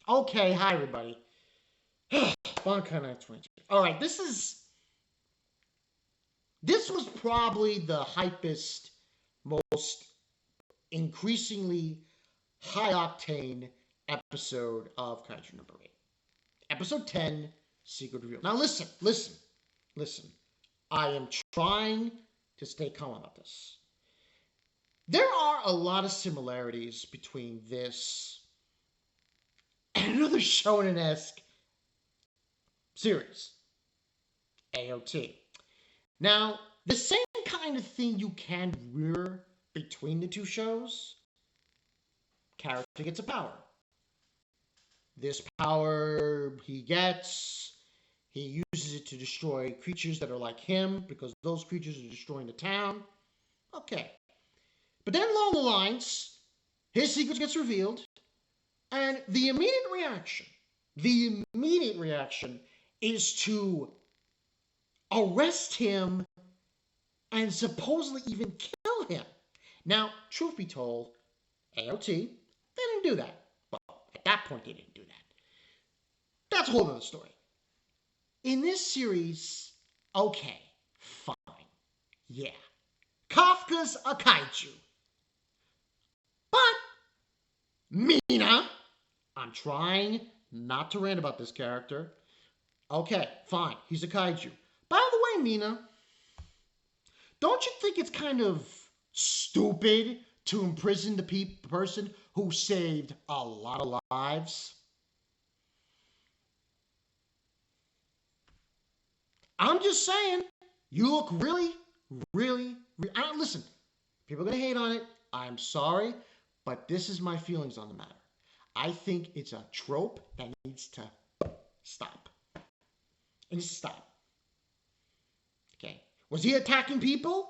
Okay, hi everybody. Bonkai Night 22. Alright, this was probably the hypest, most increasingly high octane episode of Kaiju number 8. Episode 10, Secret Reveal. Now listen. I am trying to stay calm about this. There are a lot of similarities between this and another shonen-esque series, AOT. Now, the same kind of thing you can rear between the two shows, character gets a power. This power he gets, he uses it to destroy creatures that are like him because those creatures are destroying the town. Okay. But then along the lines, his secret gets revealed, and the immediate reaction is to arrest him and supposedly even kill him. Now, truth be told, AOT, they didn't do that. Well, at that point, they didn't do that. That's a whole other story. In this series, okay, fine. Yeah. Kafka's a kaiju. But, Mina, I'm trying not to rant about this character. Okay, fine, he's a kaiju. By the way, Mina, don't you think it's kind of stupid to imprison the person who saved a lot of lives? I'm just saying, you look really. Listen, people are going to hate on it. I'm sorry, but this is my feelings on the matter. I think it's a trope that needs to stop. It needs to stop. Okay. Was he attacking people?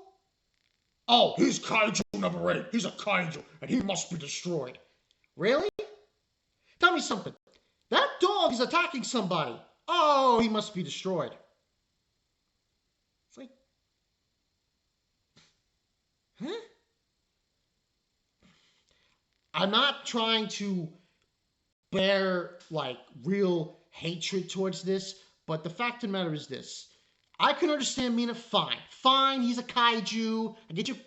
Oh, he's Kaiju number 8. He's a Kaiju, and he must be destroyed. Really? Tell me something. That dog is attacking somebody. Oh, he must be destroyed. It's like, huh? I'm not trying to bear, like, real hatred towards this, but the fact of the matter is this. I can understand Mina, fine, he's a kaiju. I get your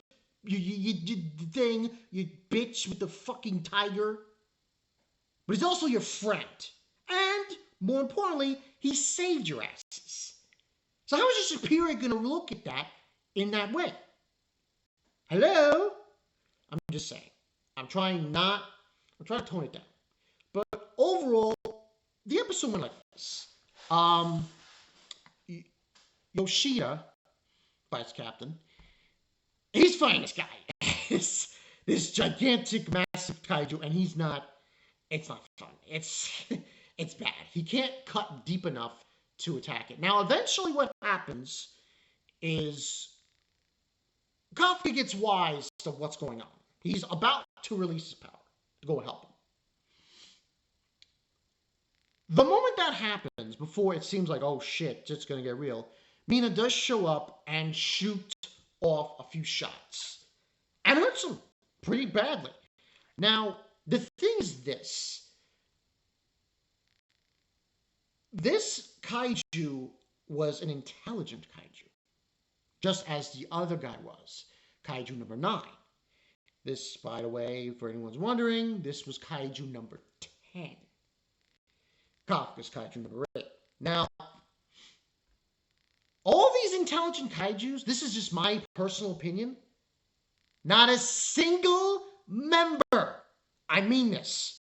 thing, you bitch with the fucking tiger. But he's also your friend. And, more importantly, he saved your asses. So how is your superior gonna look at that in that way? Hello? I'm just saying. I'm trying to tone it down. But overall, the episode went like this. Yoshida, vice captain, he's fighting this guy. this gigantic, massive kaiju, and it's not fun. It's bad. He can't cut deep enough to attack it. Now, eventually what happens is Kafka gets wise to what's going on. He's about to release his power to go help him. The moment that happens, before it seems like, oh shit, it's going to get real, Mina does show up and shoot off a few shots. And hurts him pretty badly. Now, the thing is this. This kaiju was an intelligent kaiju. Just as the other guy was. Kaiju number 9. This, by the way, for anyone's wondering, this was kaiju number 10. Kafka's kaiju number 8. Now, all these intelligent kaijus, this is just my personal opinion, not a single member, I mean this,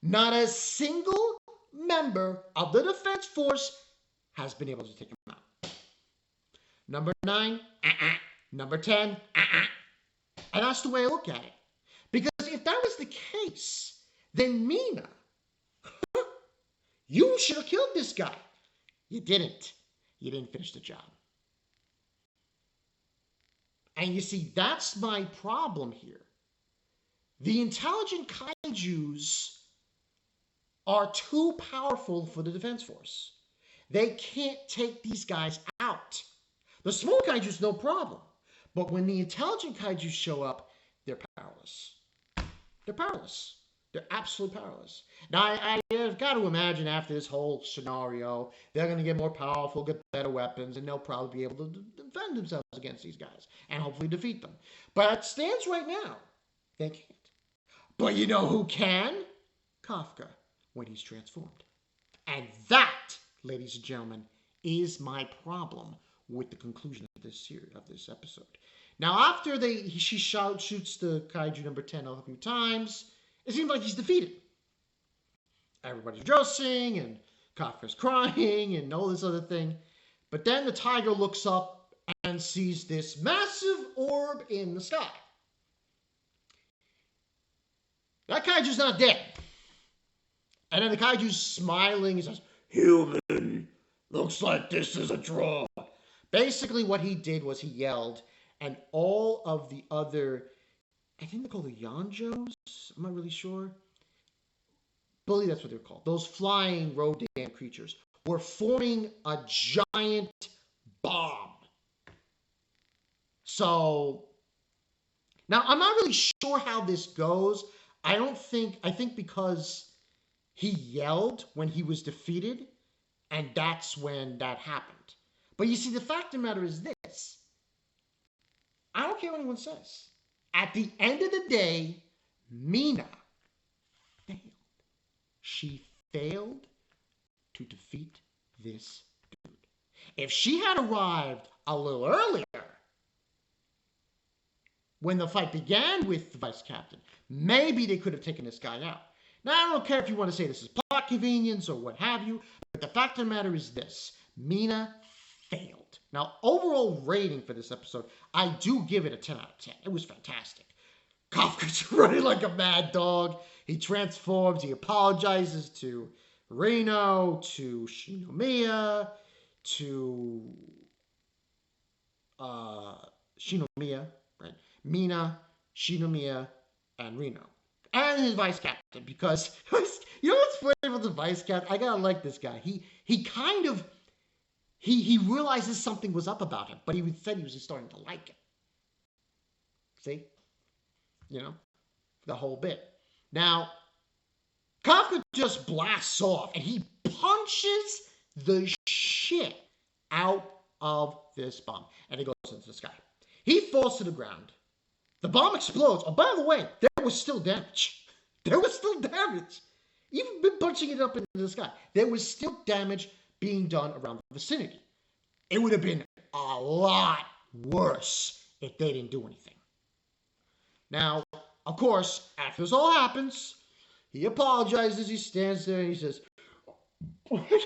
not a single member of the Defense Force has been able to take him out. Number 9, Number 10, And that's the way I look at it. Because if that was the case, then Mina, you should have killed this guy. You didn't. You didn't finish the job. And you see, that's my problem here. The intelligent kaijus are too powerful for the Defense Force. They can't take these guys out. The small kaijus, no problem. But when the intelligent kaijus show up, they're powerless. They're powerless. They're absolutely powerless. Now, I've got to imagine after this whole scenario, they're going to get more powerful, get better weapons, and they'll probably be able to defend themselves against these guys and hopefully defeat them. But it stands right now, they can't. But you know who can? Kafka, when he's transformed. And that, ladies and gentlemen, is my problem with the conclusion of this series, of this episode. Now, after she shoots the Kaiju number 10 a few times, it seems like he's defeated. Everybody's rejoicing, and Kafka's crying, and all this other thing. But then the tiger looks up and sees this massive orb in the sky. That Kaiju's not dead. And then the Kaiju's smiling. He says, "Human, looks like this is a draw." Basically, what he did was he yelled, and all of the other, I think they're called the Yonjos. I'm not really sure. I believe that's what they're called. Those flying Rodan creatures were forming a giant bomb. So, now I'm not really sure how this goes. I think because he yelled when he was defeated, and that's when that happened. But you see, the fact of the matter is this. I don't care what anyone says. At the end of the day, Mina failed. She failed to defeat this dude. If she had arrived a little earlier, when the fight began with the vice captain, maybe they could have taken this guy out. Now, I don't care if you want to say this is plot convenience or what have you, but the fact of the matter is this. Mina failed. Now, overall rating for this episode, I do give it a 10 out of 10. It was fantastic. Kafka's running like a mad dog. He transforms. He apologizes to Reno, to Shinomiya, to Shinomiya, right? Mina, Shinomiya, and Reno. And his vice captain, because you know what's funny about the vice captain? I gotta like this guy. He kind of he realizes something was up about him, but he said he was just starting to like it. See? You know? The whole bit. Now, Kafka just blasts off and he punches the shit out of this bomb. And it goes into the sky. He falls to the ground. The bomb explodes. Oh, by the way, there was still damage. There was still damage. Even been punching it up into the sky. There was still damage being done around the vicinity. It would have been a lot worse if they didn't do anything. Now, of course, after this all happens, he apologizes. He stands there and he says,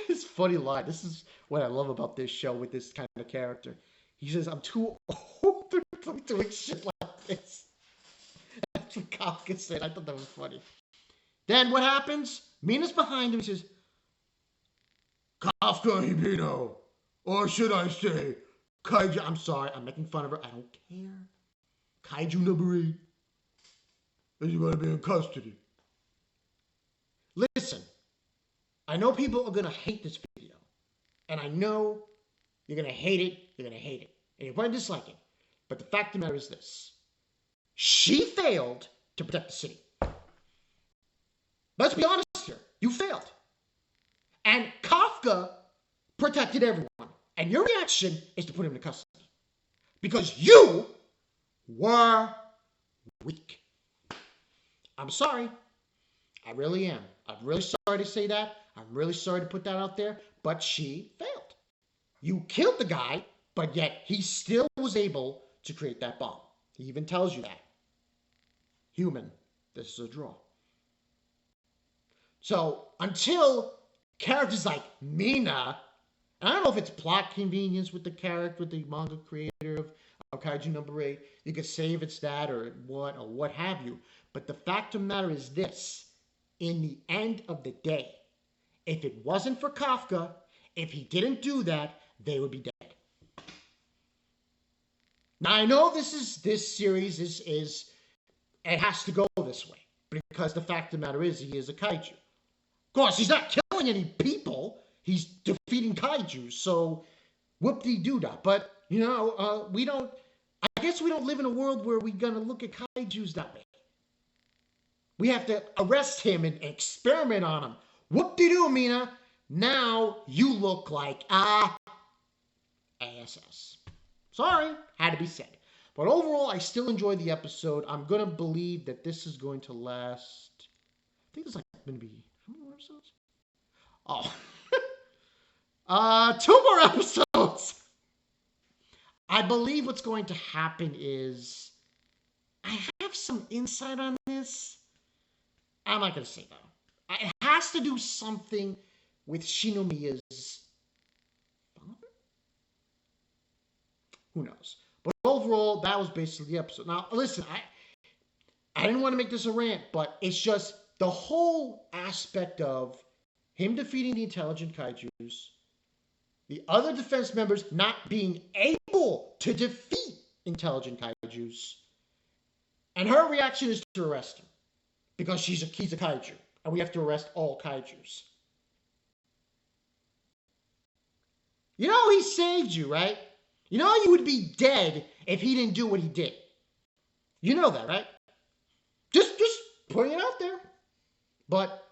this funny line. This is what I love about this show with this kind of character. He says, "I'm too old to be doing shit like this." That's what Kafka said. I thought that was funny. Then what happens? Mina's behind him. He says, "Kafka Hibino. Or should I say, Kaiju." I'm sorry. I'm making fun of her. I don't care. Kaiju number 8 is going to be in custody. Listen. I know people are going to hate this video. And I know you're going to hate it. You're going to hate it. And you're going to dislike it. But the fact of the matter is this. She failed to protect the city. Let's be honest here. You failed. And Kafka protected everyone. And your reaction is to put him in custody. Because you were weak. I'm sorry. I really am. I'm really sorry to say that. I'm really sorry to put that out there. But she failed. You killed the guy, but yet he still was able to create that bomb. He even tells you that. Human, this is a draw. So until characters like Mina, and I don't know if it's plot convenience with the character, with the manga creator of Kaiju number 8, you could say if it's that or what have you. But the fact of the matter is this. In the end of the day, if it wasn't for Kafka, if he didn't do that, they would be dead. Now I know this series is it has to go this way because the fact of the matter is he is a kaiju. Of course, he's not killing any people. He's defeating kaiju. So whoop-de-doo-dah. But you know, we don't. I guess we don't live in a world where we're gonna look at kaijus that way. We have to arrest him and experiment on him. Whoop-de-doo, Mina. Now you look like ASS. Sorry, had to be said. But overall, I still enjoyed the episode. I'm going to believe that this is going to last... I think it's like going to be... How many more episodes? Oh. 2 more episodes! I believe what's going to happen is... I have some insight on this. I'm not going to say that. It has to do something with Shinomiya's father? Who knows? But overall, that was basically the episode. Now, listen, I didn't want to make this a rant, but it's just the whole aspect of him defeating the intelligent kaijus, the other defense members not being able to defeat intelligent kaijus, and her reaction is to arrest him because he's a kaiju, and we have to arrest all kaijus. You know he saved you, right? You know you would be dead if he didn't do what he did. You know that, right? Just putting it out there. But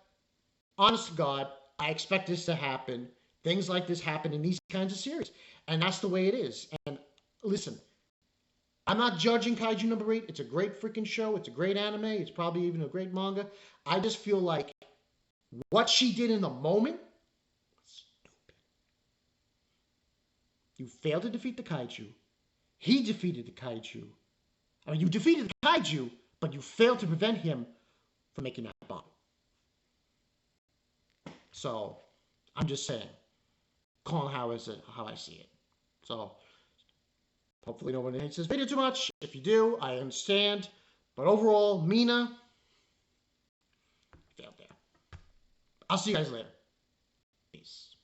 honest to God, I expect this to happen. Things like this happen in these kinds of series. And that's the way it is. And listen, I'm not judging Kaiju number 8. It's a great freaking show. It's a great anime. It's probably even a great manga. I just feel like what she did in the moment was stupid. You failed to defeat the kaiju. He defeated the kaiju. I mean, you defeated the kaiju, but you failed to prevent him from making that bomb. So, I'm just saying, calling how I see it. So, hopefully no one hates this video too much. If you do, I understand. But overall, Mina failed there. I'll see you guys later. Peace.